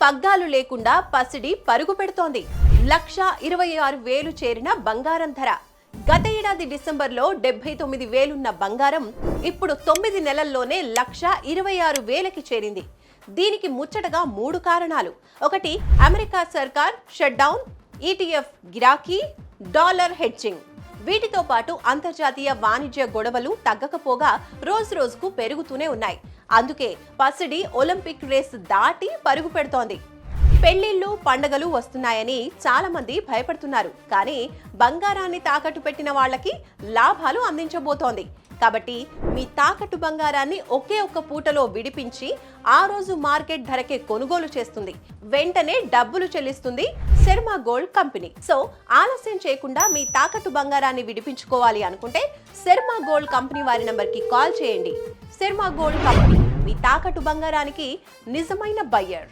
పగ్గాలు లేకుండా పసిడి పరుగు పెడుతోంది. 1,26,000 చేరిన బంగారం ధర. గత ఏడాది డిసెంబర్లో 79,000 బంగారం ఇప్పుడు 9 నెలల్లోనే 1,26,000కి చేరింది. దీనికి ముచ్చటగా 3 కారణాలు. ఒకటి, అమెరికా సర్కార్ షట్ డౌన్, ఈటీఎఫ్ గిరాకీ, డాలర్ హెడ్జింగ్. వీటితో పాటు అంతర్జాతీయ వాణిజ్య గొడవలు తగ్గకపోగా రోజుకు పెరుగుతూనే ఉన్నాయి. అందుకే పసిడి ఒలింపిక్ రేస్ దాటి పరుగు పెడుతోంది. పెళ్లిళ్లు, పండగలు వస్తున్నాయని చాలా మంది భయపడుతున్నారు. కానీ బంగారాన్ని తాకట్టు పెట్టిన వాళ్ళకి లాభాలు అందించబోతోంది. కాబట్టి మీ తాకట్టు బంగారాన్ని ఒకే ఒక్క పూటలో విడిపించి ఆ రోజు మార్కెట్ ధరకే కొనుగోలు చేస్తుంది. వెంటనే డబ్బులు చెల్లిస్తుంది శర్మ గోల్డ్ కంపెనీ. సో ఆలస్యం చేయకుండా మీ తాకట్టు బంగారాన్ని విడిపించుకోవాలి అనుకుంటే శర్మ గోల్డ్ కంపెనీ వారి నంబర్కి కాల్ చేయండి. శర్మ గోల్డ్ కంపెనీ, మీ తాకట్టు బంగారానికి నిజమైన బయ్యర్.